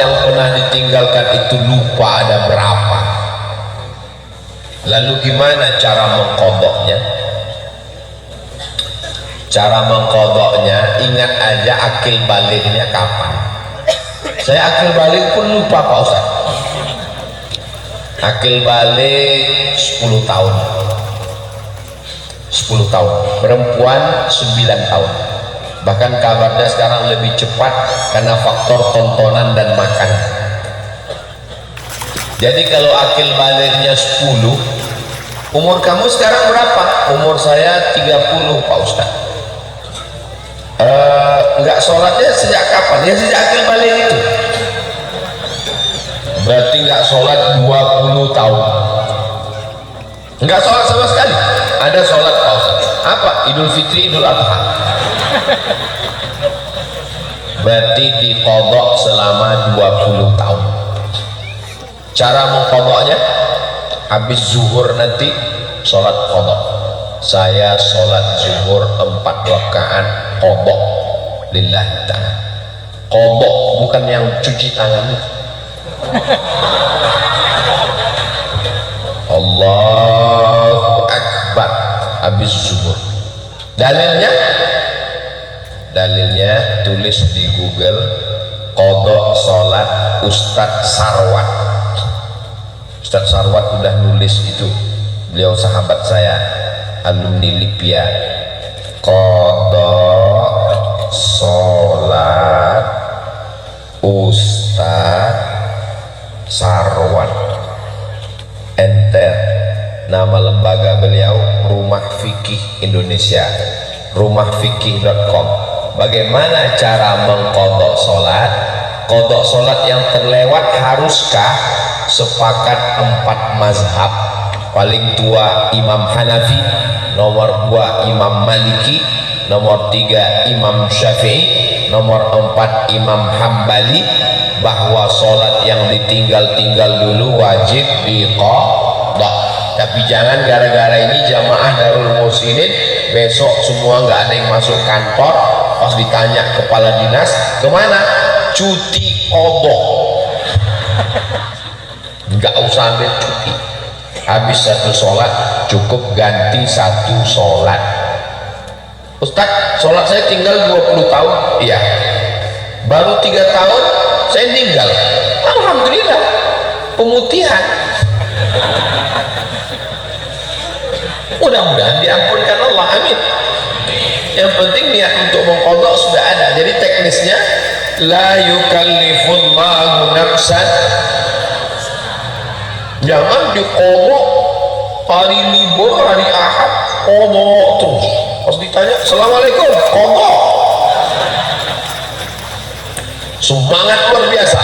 yang pernah ditinggalkan itu lupa ada berapa. Lalu gimana cara mengqadha'nya? Cara mengqadha'nya, ingat aja akil balignya kapan. Saya akil balik pun lupa Pak Ustaz. Akil balik 10 tahun. 10 tahun. Perempuan 9 tahun. Bahkan kabarnya sekarang lebih cepat karena faktor tontonan dan makan. Jadi kalau akil baliknya 10, umur kamu sekarang berapa? Umur saya 30 Pak Ustaz. Enggak sholatnya sejak kapan? Ya sejak akil balik itu. Berarti enggak sholat 20 tahun. Enggak sholat sama sekali. Ada sholat Pak Ustaz. Apa? Idul Fitri, Idul Adha. Berarti diqadha selama 20 tahun. Cara mengqadha'nya, habis zuhur nanti sholat qadha. Saya sholat zuhur 4 rakaat qadha lillahi ta'ala. Qadha bukan yang cuci tangan itu. Allahu Akbar habis zuhur. Dalilnya tulis di Google qadha sholat Ustadz Sarwat. Ustadz Sarwat udah nulis itu, beliau sahabat saya, alumni Lipia. Qadha sholat Ustadz Sarwat, enter nama lembaga beliau Rumah Fikih Indonesia, rumahfikih.com. Bagaimana cara mengqadha sholat? Qadha sholat yang terlewat haruskah? Sepakat 4 mazhab. Paling tua Imam Hanafi, nomor 2 Imam Maliki, nomor 3 Imam Syafi'i, nomor 4 Imam Hambali, bahwa sholat yang ditinggal-tinggal dulu wajib diqadha. Tapi jangan gara-gara ini jamaah Darul Muhsinin besok semua nggak ada yang masuk kantor, pas ditanya kepala dinas kemana, cuti qadha. Nggak usah ambil cuti, habis satu sholat cukup ganti satu sholat. Ustaz, sholat saya tinggal 20 tahun. Iya, baru 3 tahun saya tinggal, alhamdulillah, pemutihan. Mudah-mudahan diampunkan Allah, amin. Yang penting niat untuk mengqadha sudah ada. Jadi teknisnya, la yukallifullahu nafsan, jangan diqadha hari libur, hari Ahad qadha terus. Pas ditanya assalamualaikum qadha, semangat luar biasa,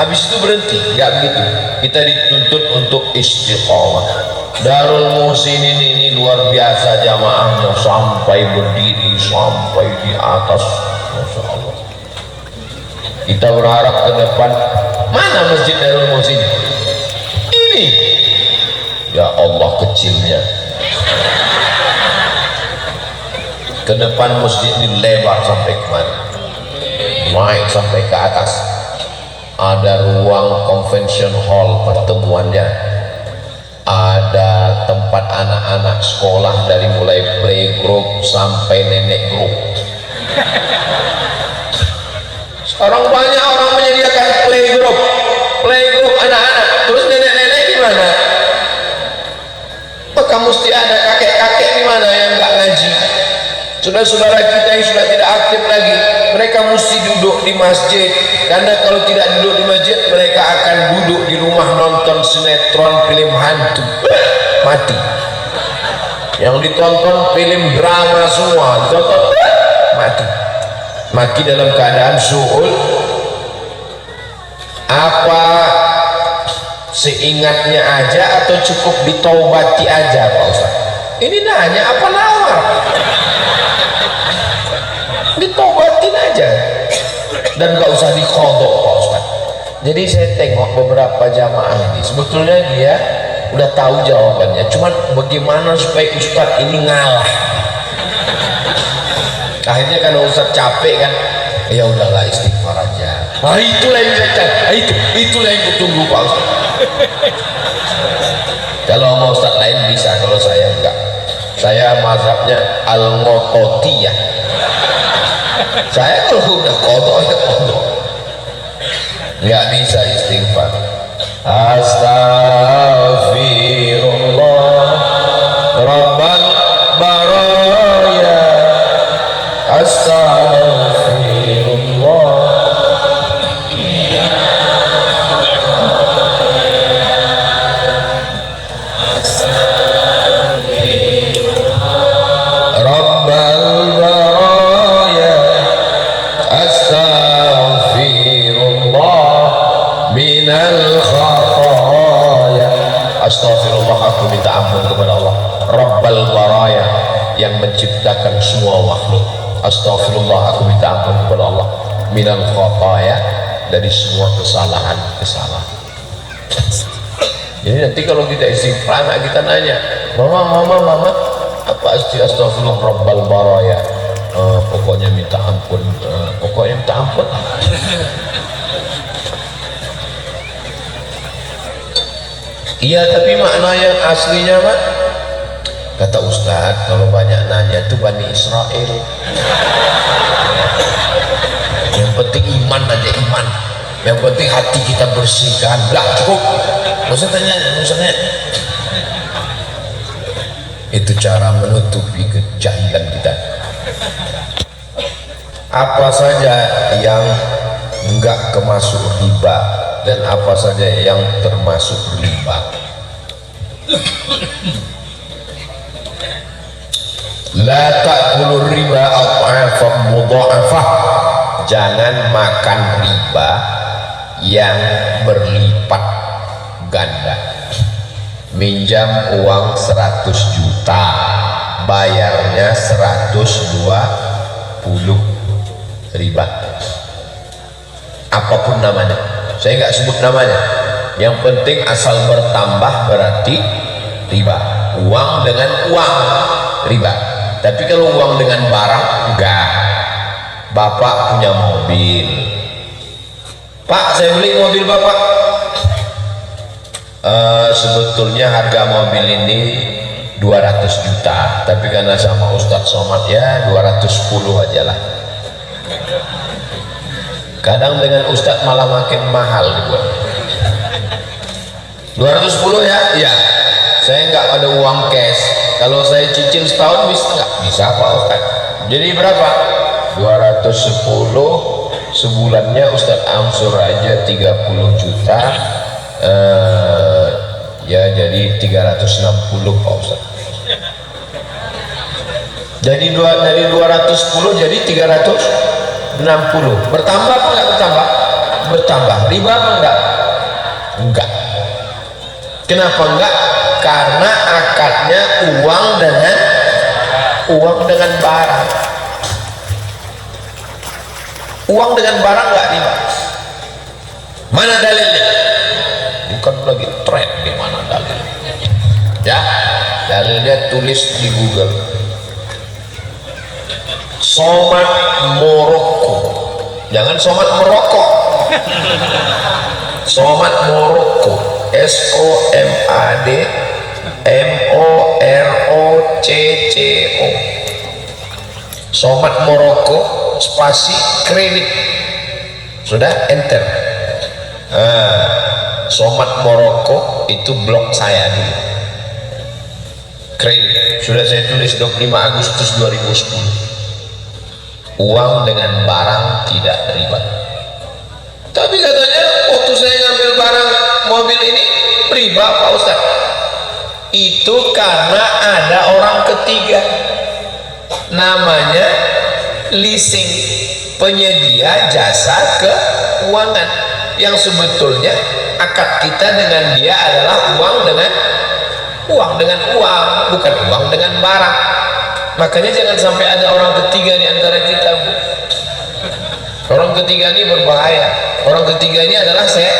habis itu berhenti. Nggak begitu, kita dituntut untuk istiqomah. Darul Muhsinin ini luar biasa jamaahnya, sampai berdiri, sampai di atas, Masya Allah. Kita berharap ke depan, mana masjid Darul Muhsinin ini? Ya Allah, kecilnya. Ke depan masjid ini lebar sampai kemana? Naik sampai ke atas. Ada ruang convention hall pertemuannya, ada tempat anak-anak sekolah dari mulai playgroup sampai nenek group. Sekarang banyak orang menyediakan playgroup anak-anak, terus nenek-nenek di mana? Maka mesti ada kakek-kakek di mana yang nggak ngaji. Saudara-saudara kita yang sudah tidak aktif lagi, mereka mesti duduk di masjid, karena kalau tidak duduk di masjid mereka akan duduk di rumah nonton sinetron, film hantu, mati. Yang ditonton film drama semua ditonton, mati dalam keadaan su'ul. Apa seingatnya aja atau cukup ditaubati aja Pak Ustaz? Ini nanya apa nawar? Ditobatin aja dan gak usah diqadha Pak Ustaz. Jadi saya tengok beberapa jamaah ini, sebetulnya dia udah tahu jawabannya, cuman bagaimana supaya Ustaz ini ngalah. Akhirnya karena Ustaz capek kan, ya udahlah istighfar aja. Itulah yang saya cari, itulah yang kutunggu Pak Ustaz. Kalau mau Ustaz lain bisa, kalau saya enggak. Saya mazhabnya al-ngototiyah. Saya kalau udah kodok ya kodok, nggak bisa istighfar. Astaghfirullah Rabbal baraya, astaghfirullah. Astagfirullah, aku minta ampun kepada Allah Rabbal baraya, yang menciptakan semua makhluk. Astagfirullah, aku minta ampun kepada Allah minal khataya, dari semua kesalahan. Jadi nanti kalau kita istighfar, anak kita nanya, mama apa astagfirullah Rabbal baraya? Pokoknya minta ampun, pokoknya minta ampun. Iya, tapi makna yang aslinya Pak, kata Ustadz, kalau banyak nanya itu Bani Israel. Yang penting iman aja, iman. Yang penting hati kita bersihkan. Lah cukup, nggak usah tanya. Itu cara menutupi kejahilan kita. Apa saja yang enggak kemasuk riba dan apa saja yang termasuk riba. La ta'kulur riba adhafan mudha'afah, jangan makan riba yang berlipat ganda. Minjam uang 100 juta, bayarnya 120, riba. Apapun namanya, saya nggak sebut namanya, yang penting asal bertambah berarti riba. Uang dengan uang riba, tapi kalau uang dengan barang enggak. Bapak punya mobil, Pak saya beli mobil Bapak, sebetulnya harga mobil ini 200 juta, tapi karena sama Ustadz Somad ya 210 aja lah. Kadang dengan Ustadz malah makin mahal dibuat. 210 ya? Iya. Saya nggak ada uang cash. Kalau saya cicil setahun bisa nggak? Bisa Pak Ustadz. Jadi berapa? 210 sebulannya Ustadz angsur aja 30 juta. Ya jadi 360 Pak Ustadz. Jadi dari 210 jadi 360. Bertambah apa enggak bertambah? Bertambah. Riba apa enggak? Enggak. Kenapa enggak? Karena akadnya uang dengan barang. Uang dengan barang enggak riba. Mana dalilnya? Bukan lagi tren di mana dalilnya. Ya, dalilnya tulis di Google. Somad Moroko, jangan Somad merokok. Somad Moroko, SOMAD MOROCCO. Somad Moroko spasi kredit. Sudah enter. Somad Moroko itu blog saya dulu. Kredit sudah saya tulis 25 Agustus 2010. Uang dengan barang tidak riba. Tapi katanya waktu saya ngambil barang mobil ini riba Pak Ustaz. Itu karena ada orang ketiga, namanya leasing, penyedia jasa keuangan, yang sebetulnya akad kita dengan dia adalah uang dengan uang, bukan uang dengan barang. Makanya jangan sampai ada orang ketiga di antara kita, Bu. Orang ketiga ini berbahaya. Orang ketiga ini adalah saya.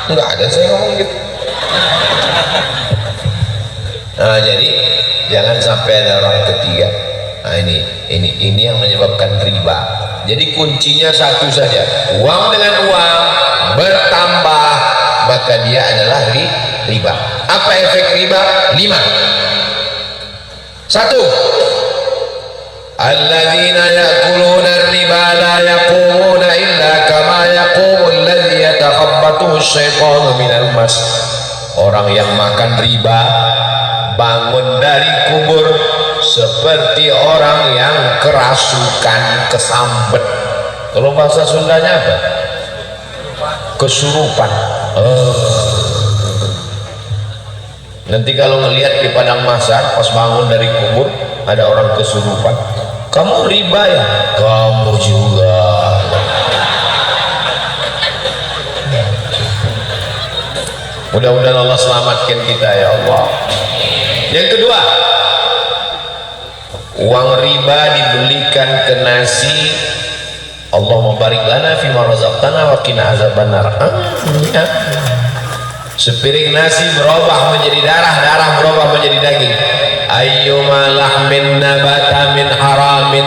Enggak ada saya ngomong gitu. Nah, jadi jangan sampai ada orang ketiga. Nah, ini yang menyebabkan riba. Jadi kuncinya satu saja, uang dengan uang bertambah maka dia adalah riba. Apa efek riba? 5. 1, alladzina ya'kuluna riba la yaqumuna illa kama yaqumu alladzi yatakhabbathu asyaitanu minal mas. Orang yang makan riba bangun dari kubur seperti orang yang kerasukan, kesambet. Kalau bahasa Sundanya apa? Kesurupan. Nanti kalau ngelihat di padang mahsyar pas bangun dari kubur ada orang kesurupan, kamu riba ya? Kamu juga. Mudah-mudahan Allah selamatkan kita ya Allah. Yang kedua, uang riba dibelikan ke nasi. Allahumma barik lana fima razaqtana wa qina azabannar. Sepiring nasi berubah menjadi darah, darah berubah menjadi daging. Ayyuma lahmin nabata min haramin,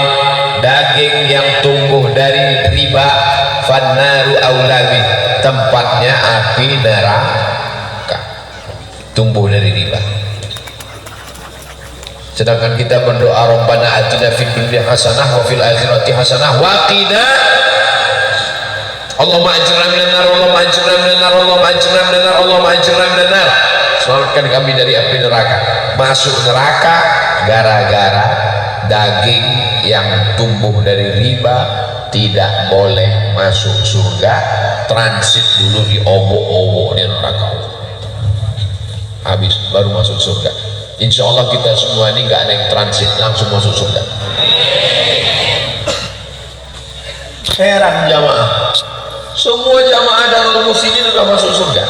daging yang tumbuh dari riba, fannaru aulabi, tempatnya api neraka. Tumbuh dari riba. Sedangkan kita berdoa Rabbana atina fid dunya hasanah wa fil akhirati hasanah wa qina Allahumma ajirna minan nar, Allahumma ajirna minan nar, Allahumma ajirna minan nar, Allahumma ajirna minan nar. Selamatkan kami dari api neraka. Masuk neraka gara-gara daging yang tumbuh dari riba, tidak boleh masuk surga, transit dulu di obok-obok di neraka, habis baru masuk surga. Insya Allah kita semua ini nggak ada yang transit, langsung masuk surga. Heran jamaah, semua jamaah Darul Muslimin sudah masuk surga,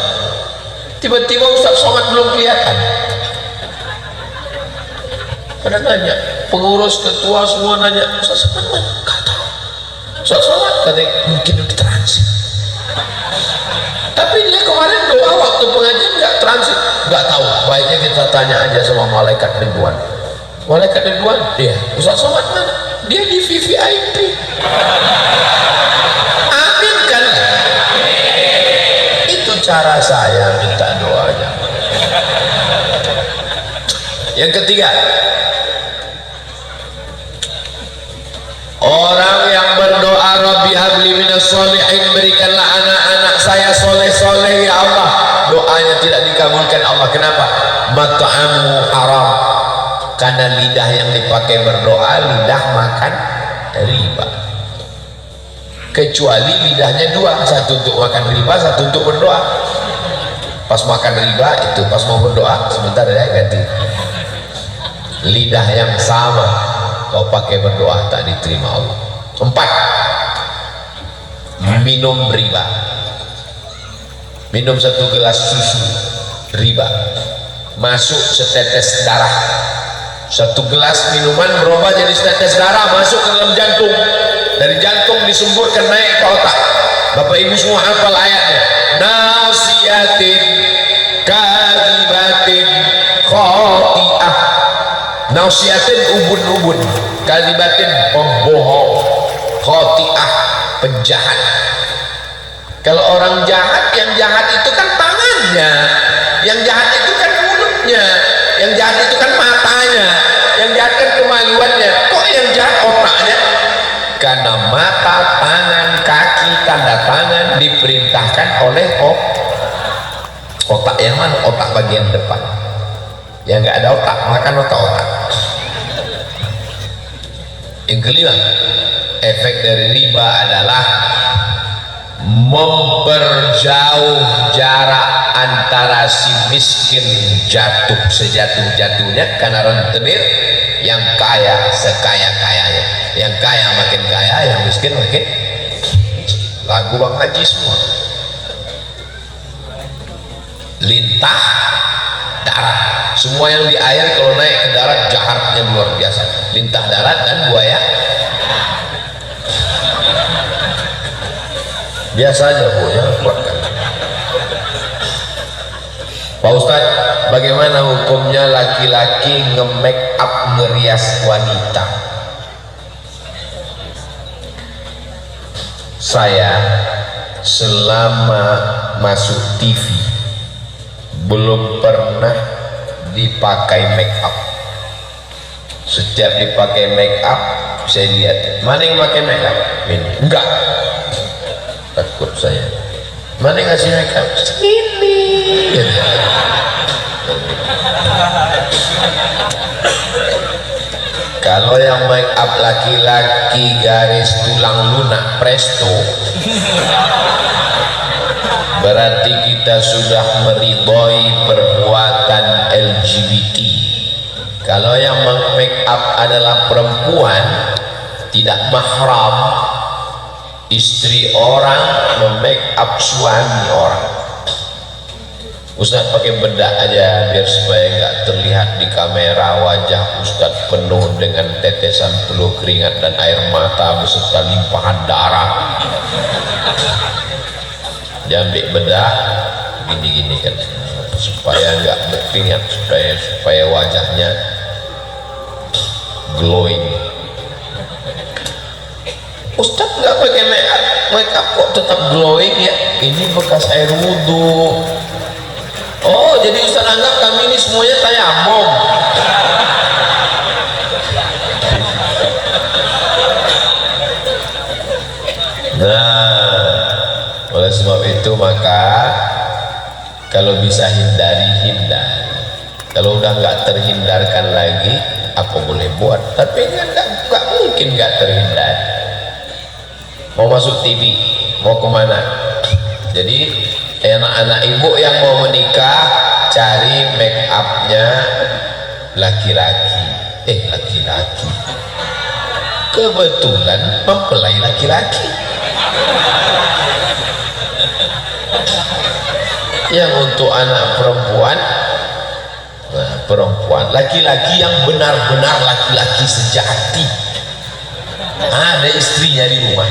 tiba-tiba Ustaz Somad belum kelihatan. Pada nanya, pengurus ketua semua nanya, Ustaz Somad mana? Nggak tahu. Ustaz Somad katanya mungkin udah transit. Tapi dia kemarin doa waktu pengajian nggak transit, nggak tahu. Baiknya kita tanya aja sama malaikat Ridwan. Malaikat Ridwan, dia Ustaz Somad mana? Dia di VVIP. Amin kan? Itu cara saya minta doanya. Yang ketiga, orang yang berdoa Rabbi habli minas sholihin, berikanlah anak-anak saya soleh-soleh ya Allah, doanya tidak dikabulkan Allah. Kenapa? Mat'amu haram, karena lidah yang dipakai berdoa lidah makan riba. Kecuali lidahnya dua, satu untuk makan riba, satu untuk berdoa. Pas makan riba itu, pas mau berdoa sebentar ya ganti. Lidah yang sama kau pakai berdoa tak diterima Allah. 4, minum riba. Minum 1 gelas susu riba, masuk setetes darah. 1 gelas minuman berubah jadi setetes darah, masuk ke dalam jantung. Dari jantung disemburkan naik ke otak. Bapak ibu semua hafal ayatnya. Nasiyatin kadhibatin khati'ah. Nasiyatin ubun-ubun, kadhibatin pembohong, khati'ah penjahat. Kalau orang jahat, yang jahat itu kan tangannya, yang jahat itu kan mulutnya, yang jahat itu kan matanya, yang jahat kan kemaluannya. Kok yang jahat otaknya? Karena mata, tangan, kaki, tanda tangan diperintahkan oleh otak. Yang mana? Otak bagian depan. Yang nggak ada otak, makan otak-otak. Yang kelima, efek dari riba adalah memperjauh jarak antara si miskin jatuh sejatuh-jatuhnya karena rentenir, yang kaya sekaya-kayanya. Yang kaya makin kaya, yang miskin makin lagu Bang Haji semua. Lintah darat, semua yang di air kalau naik ke darat jahatnya luar biasa. Lintah darat dan buaya biasa aja, buaya kuatkan. Pak Ustadz, bagaimana hukumnya laki-laki nge-make up ngerias wanita? saya selama masuk TV belum pernah dipakai make up. Setiap dipakai make up saya lihat, mana yang pakai make up? Ini enggak, takut saya. Mana yang ngasih make up? Ini gitu. Kalau yang make up laki-laki garis tulang lunak presto, berarti kita sudah meridhoi perbuatan LGBT. Kalau yang make up adalah perempuan tidak mahram, istri orang memake up suami orang. Ustaz pakai bedak aja biar supaya nggak terlihat di kamera wajah Ustaz penuh dengan tetesan peluh keringat dan air mata beserta limpahan darah. Jambi bedak gini-gini kan supaya nggak berkeringat, supaya wajahnya glowing. Ustaz nggak pakai make up kok tetap glowing ya? Ini bekas air wudhu. Oh, jadi Ustaz anggap kami ini semuanya tayamum. Nah, oleh sebab itu maka kalau bisa hindari. Kalau udah nggak terhindarkan lagi, apa boleh buat? Tapi kan nggak mungkin nggak terhindar. Mau masuk TV, mau kemana? Jadi anak-anak ibu yang mau menikah cari make upnya laki-laki. Laki-laki kebetulan mempelai laki-laki. Yang untuk anak perempuan, perempuan laki-laki yang benar-benar laki-laki sejati. Ada istrinya di rumah,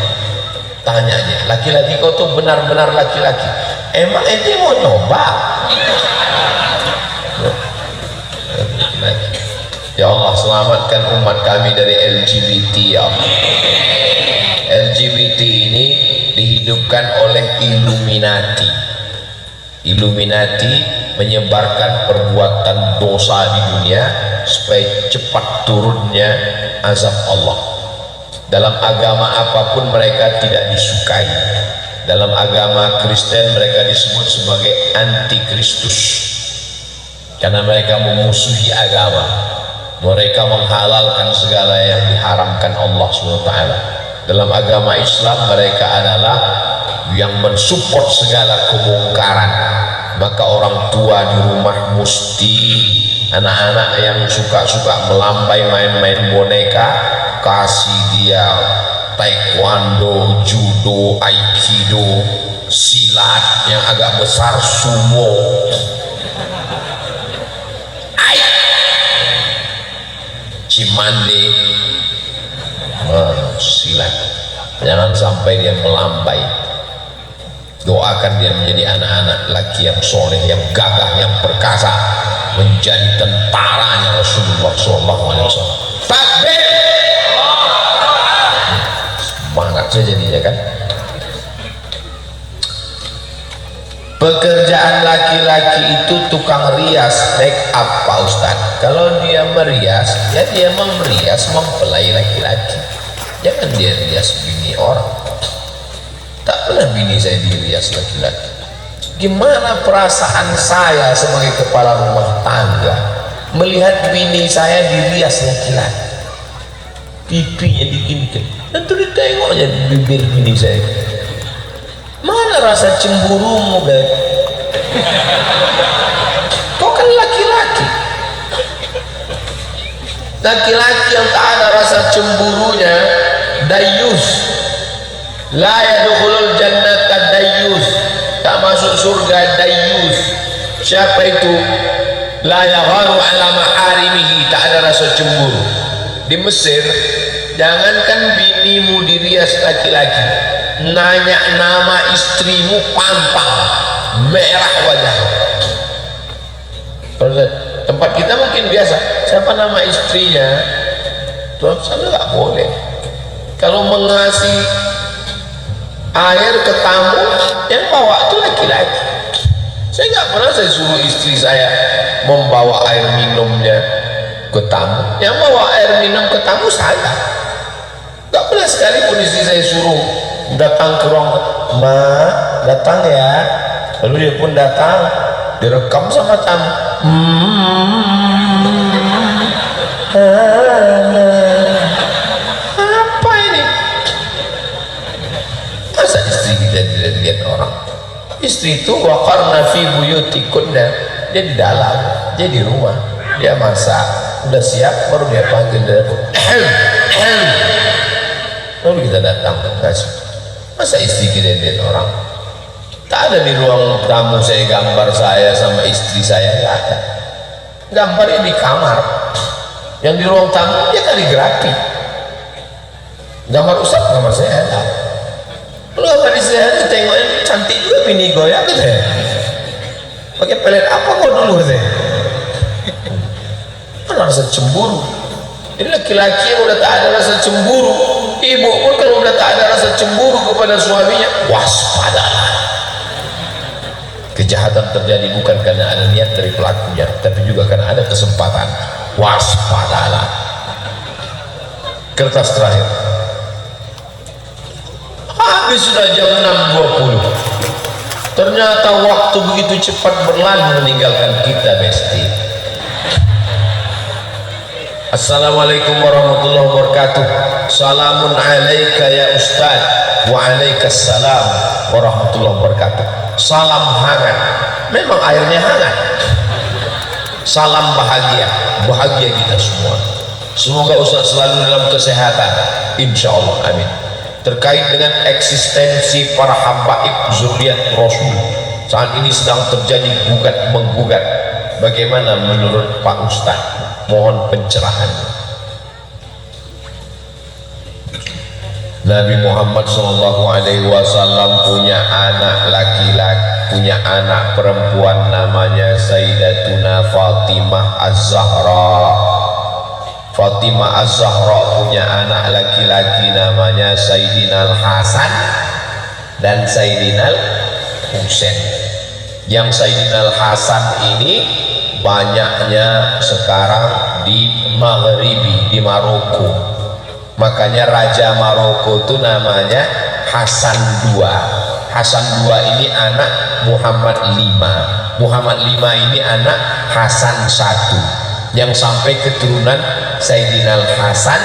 tanyanya, laki-laki kau tuh benar-benar laki-laki, emang ente mau nyoba? Ya Allah, selamatkan umat kami dari LGBT ya Allah. LGBT ini dihidupkan oleh Illuminati menyebarkan perbuatan dosa di dunia supaya cepat turunnya azab Allah. Dalam agama apapun mereka tidak disukai. Dalam agama Kristen mereka disebut sebagai antikristus karena mereka memusuhi agama. Mereka menghalalkan segala yang diharamkan Allah SWT. Dalam agama Islam mereka adalah yang mensupport segala kemungkaran. Maka orang tua di rumah mesti anak-anak yang suka-suka melambai main-main boneka, kasih dia taekwondo, judo, aikido, silat yang agak besar, sumo, cimande, silat. Jangan sampai dia melambai. Doakan dia menjadi anak-anak laki yang soleh, yang gagah, yang perkasa, menjadi tentaranya Rasulullah SAW. Takbir! Semangat saja jadinya kan. Pekerjaan laki-laki itu tukang rias, make up Pak Ustadz. Kalau dia merias, ya dia merias mempelai laki-laki. Jangan dia rias bini orang. Tak pernah bini saya dirias laki-laki. Gimana perasaan saya sebagai kepala rumah tangga melihat bini saya dirias laki-laki, pipinya diginikan, nanti ditengok aja bibir bini saya. Mana rasa cemburumu, Beb? Kau kan laki-laki. Laki-laki yang tak ada rasa cemburunya dayus. La yadkhulul jannata dayyus, tak masuk surga dayyus. Siapa itu? La yagharu ala maharimihi, tak ada rasa cemburu. Di Mesir, jangankan binimu dirias laki-laki, nanya nama istrimu pantang, merah wajah. Kalau tempat kita mungkin biasa, siapa nama istrinya? Tuhan sana nggak boleh. Kalau mengasih air ke tamu, yang bawa itu laki-laki. Saya nggak pernah saya suruh istri saya membawa air minumnya ke tamu. Yang bawa air minum ke tamu saya. Nggak pernah sekalipun istri saya suruh datang ke ruang, ma datang ya. Lalu dia pun datang, direkam sama tamu. Apa ini? Masa istri kita dilihat orang? Istri itu waqarna fi buyutikunna, dia di dalam, dia di rumah, dia masak, udah siap baru dia panggil dari lalu kita datang. Masa istri kita dilihat orang? Tak ada di ruang tamu saya gambar saya sama istri saya, nggak ada. Gambarnya di kamar, yang di ruang tamu dia kaligrafi. Gambar Ustaz, gambar saya ada. Lu gambar istri saya tengoknya cantik juga, bini goyang gitu ya. Pakai pelet apa kok dulu gitu ya? Ada rasa cemburu. Jadi laki-laki yang udah tak ada rasa cemburu, ibu pun kalau udah tak ada rasa cemburu kepada suaminya, waspadalah. Kejahatan terjadi bukan karena ada niat dari pelakunya, tapi juga karena ada kesempatan. Waspadalah. Kertas terakhir. Habis sudah jam 6.20. Ternyata waktu begitu cepat berlalu meninggalkan kita, Besti. Assalamualaikum warahmatullahi wabarakatuh. Salamun alaika ya Ustaz. Wa alaikassalam warahmatullahi wabarakatuh. Salam hangat, memang airnya hangat. Salam bahagia, bahagia kita semua. Semoga Ustaz selalu dalam kesehatan, insya Allah, amin. Terkait dengan eksistensi para habaib zuriat Rasul, saat ini sedang terjadi gugat menggugat. Bagaimana menurut Pak Ustaz? Mohon pencerahan. Nabi Muhammad SAW punya anak laki-laki, punya anak perempuan namanya Sayyidatuna Fatimah Az-Zahra. Fatimah Az-Zahra punya anak laki-laki namanya Sayyidina Al-Hasan dan Sayyidina Al-Husain. Yang Sayyidina Al-Hasan ini banyaknya sekarang di Maghribi, di Maroko. Makanya Raja Maroko itu namanya Hasan II. Hasan II ini anak Muhammad V. Muhammad V ini anak Hasan I, yang sampai keturunan Sayyidina Al-Hasan,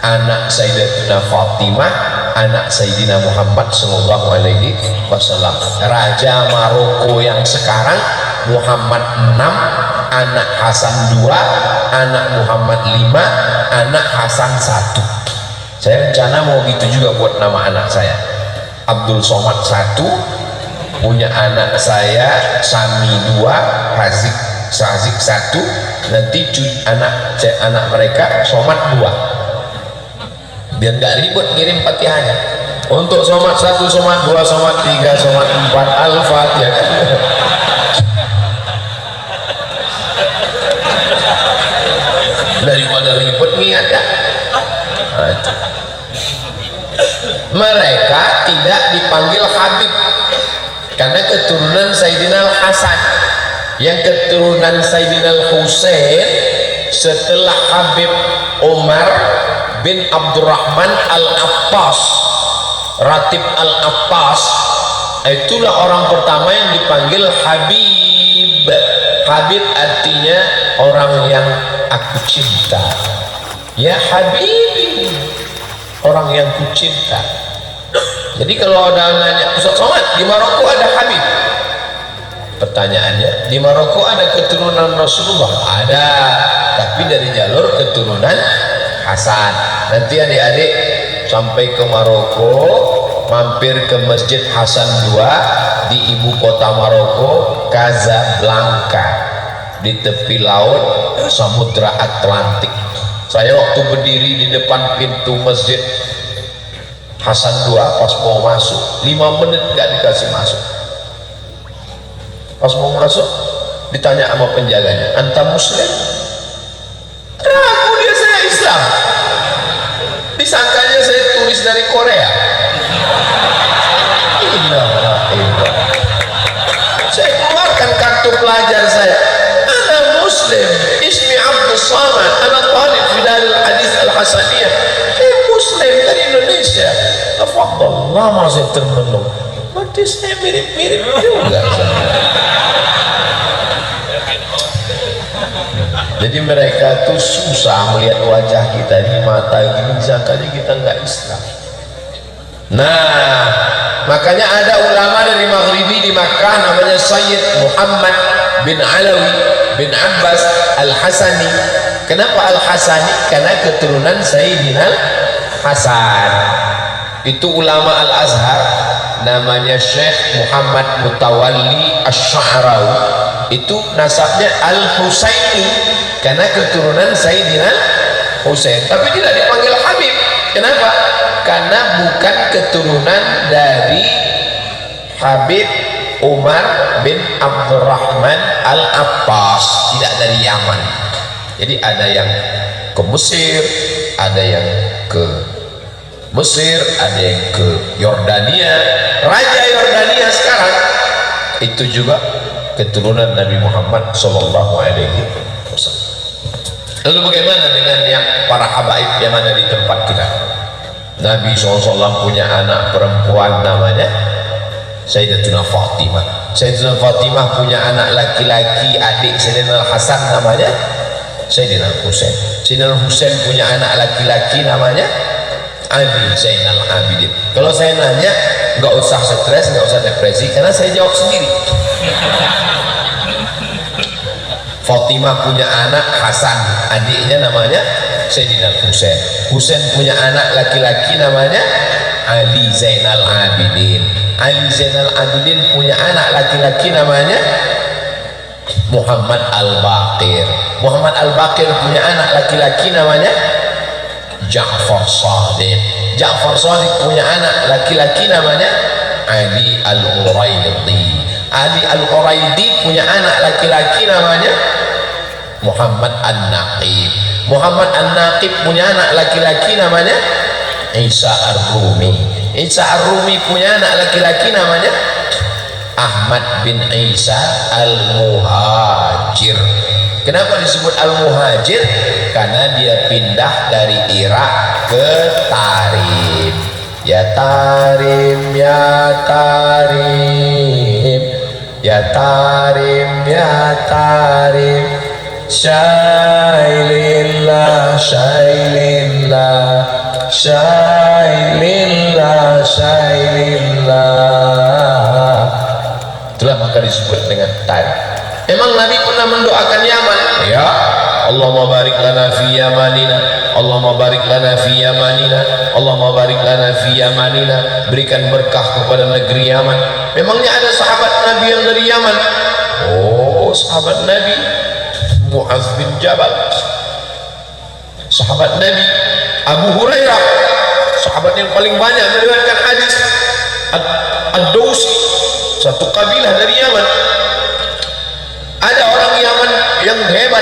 anak Sayyidatuna Fatimah, anak Sayyidina Muhammad SAW. Raja Maroko yang sekarang Muhammad VI, anak Hasan II, anak Muhammad V, anak Hasan I. Saya rencana mau gitu juga buat nama anak saya. Abdul Somad I, punya anak saya Sami II, Razik I, nanti anak mereka Somad II. Biar nggak ribet ngirim Fatihahnya. Untuk Somad 1, Somad 2, Somad 3, Somad 4, Al-Fatihah. Daripada ribet ngingat ya. Mereka tidak dipanggil Habib karena keturunan Sayyidina Al-Hasan. Yang keturunan Sayyidina Al-Husain setelah Habib Umar bin Abdurrahman Al-Abbas, Ratib Al-Abbas, itulah orang pertama yang dipanggil Habib. Habib artinya orang yang aku cinta. Ya Habibi, orang yang ku cinta. Jadi kalau ada nanya, Ustaz Somad, di Maroko ada Habib? Pertanyaannya, di Maroko ada keturunan Rasulullah? Ada, tapi dari jalur keturunan Hasan. Nanti adik-adik sampai ke Maroko, mampir ke Masjid Hasan II di ibu kota Maroko, Casablanca, di tepi laut Samudra Atlantik. Saya waktu berdiri di depan pintu Masjid Hasan II, pas mau masuk 5 menit nggak dikasih masuk. Pas mau masuk ditanya sama penjaganya, anta muslim? Ragu dia, saya Islam. Disangkanya saya turis dari Korea. Hasaniyah. Muslim dari Indonesia. Tafadhol, lama saya termenung. Berarti saya mirip-mirip juga. Jadi mereka tuh susah melihat wajah kita di mata gini, zakatnya kita nggak Islam. Nah, makanya ada ulama dari Maghribi di Makkah namanya Sayyid Muhammad bin Alawi bin Abbas Al-Hasani. Kenapa Al-Hasani? Karena keturunan Sayyidina Hasan. Itu ulama Al-Azhar namanya Syekh Muhammad Mutawalli Asy-Sya'rawi. Itu nasabnya Al-Husaini karena keturunan Sayyidina Husain, tapi tidak dipanggil Habib. Kenapa? Karena bukan keturunan dari Habib Umar bin Abdurrahman Al-Abbas, tidak dari Yaman. Jadi ada yang ke Mesir, ada yang ke Mesir, ada yang ke Yordania. Raja Yordania sekarang itu juga keturunan Nabi Muhammad Sallallahu Alaihi Wasallam. Lalu bagaimana dengan yang para habaib yang ada di tempat kita? Nabi SAW punya anak perempuan namanya Sayyidatuna Fatimah. Sayyidatuna Fatimah punya anak laki-laki, adik Sayyidina Hasan namanya Sayyidina Husain. Sayyidina Husain punya anak laki-laki namanya Ali Zainal Abidin. Kalau saya nanya, nggak usah stres, nggak usah depresi, karena saya jawab sendiri. Fatimah punya anak Hasan, adiknya namanya Sayyidina Husain. Husain punya anak laki-laki namanya Ali Zainal Abidin. Ali Zainal Abidin punya anak laki-laki namanya Muhammad Al-Baqir. Muhammad Al-Baqir punya anak laki-laki namanya Ja'far Shadiq. Ja'far Shadiq punya anak laki-laki namanya Ali Al-Uraidi. Ali Al-Uraidi punya anak laki-laki namanya Muhammad An-Naqib. Muhammad An-Naqib punya anak laki-laki namanya Isa Ar-Rumi. Isa Ar-Rumi punya anak laki-laki namanya Ahmad bin Isa Al-Muhajir. Kenapa disebut Al-Muhajir? Karena dia pindah dari Irak ke Tarim. Ya Tarim, ya Tarim, ya Tarim, ya Tarim, Syailillah, Syailillah, Syailillah, Syailillah. Itulah maka disebut dengan Tarim. Emang Nabi pernah mendoakan Yaman? Ya, Allahumma barik lana fi Yamanina, Allahumma barik lana fi Yamanina, Allahumma barik lana fi Yamanina. Berikan berkah kepada negeri Yaman. Memangnya ada sahabat Nabi yang dari Yaman? Oh, sahabat Nabi Mu'adz bin Jabal, sahabat Nabi Abu Hurairah, sahabat yang paling banyak meriwayatkan hadis. Ad-Dausi, satu kabilah dari Yaman. Ada orang Yaman yang hebat.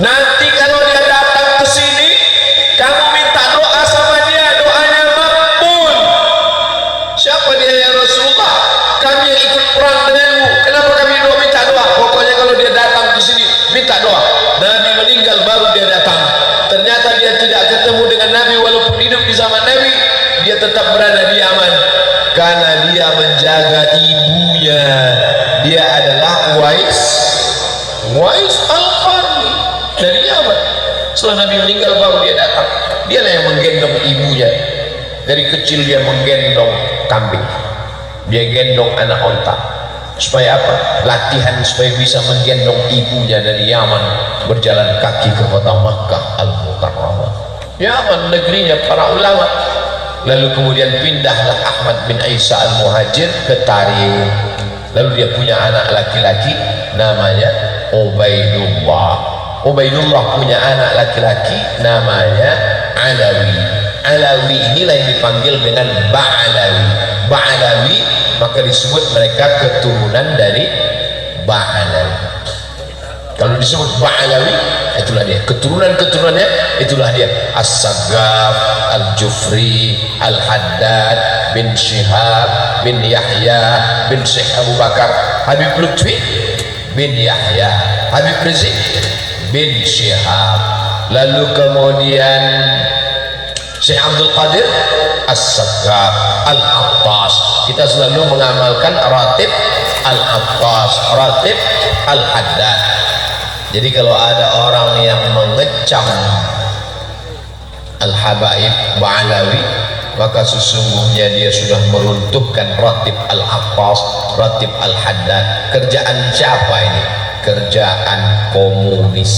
Nanti kalau dia datang ke sini, kamu minta doa sama dia, doanya makbul. Siapa dia ya Rasulullah? Kami yang ikut perang denganmu. Kenapa kami minta doa? Pokoknya kalau dia datang ke sini, minta doa. Nabi meninggal baru dia datang. Ternyata dia tidak ketemu dengan Nabi walaupun hidup di zaman Nabi. Dia tetap berada di Yaman karena dia menjaga ibunya. Dia adalah Uwais Al-Qarni dari Yaman. Setelah Nabi meninggal baru dia datang. Dialah yang menggendong ibunya. Dari kecil dia menggendong kambing, dia gendong anak onta. Supaya apa? Latihan supaya bisa menggendong ibunya dari Yaman berjalan kaki ke kota Makkah Al-Mukarramah. Yaman negerinya para ulama. Lalu kemudian pindahlah Ahmad bin Isa Al-Muhajir ke Tarim. Lalu dia punya anak laki-laki namanya Ubaidullah. Ubaidullah punya anak laki-laki namanya Alawi. Alawi inilah yang dipanggil dengan Ba'alawi. Ba'alawi maka disebut mereka keturunan dari Ba'alawi. Kalau disebut Ba'alawi, itulah dia keturunan-keturunannya, itulah dia As-Saggaf, Al-Jufri, Al-Haddad bin Syihab bin Yahya bin Syekh Abu Bakar, Habib Lutfi bin Yahya, Habib Rizik bin Syihab. lalu kemudian Syekh Abdul Qadir As-Saggar Al-Attas. Kita selalu mengamalkan ratib Al-Attas, ratib Al-Haddad. Jadi kalau ada orang yang mengecam Al-Habaib Ba'alawi, maka sesungguhnya dia sudah meruntuhkan ratib Al-Attas, ratib Al-Haddad. Kerjaan siapa ini? Kerjaan komunis.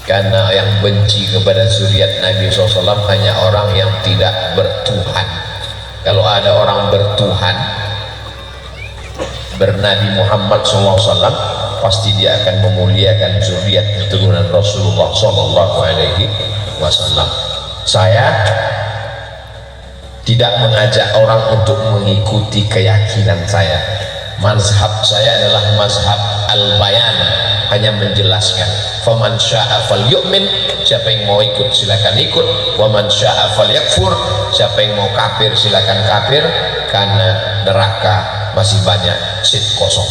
Karena yang benci kepada zuriat Nabi SAW hanya orang yang tidak bertuhan. Kalau ada orang bertuhan, bernabi Muhammad SAW, pasti dia akan memuliakan zuriat keturunan Rasulullah SAW. Saya tidak mengajak orang untuk mengikuti keyakinan saya. Mazhab saya adalah mazhab al-bayan, hanya menjelaskan. Faman syaa falyu'min, siapa yang mau ikut silakan ikut. Waman syaa falyakfur, siapa yang mau kafir silakan kafir, karena neraka masih banyak seat kosong.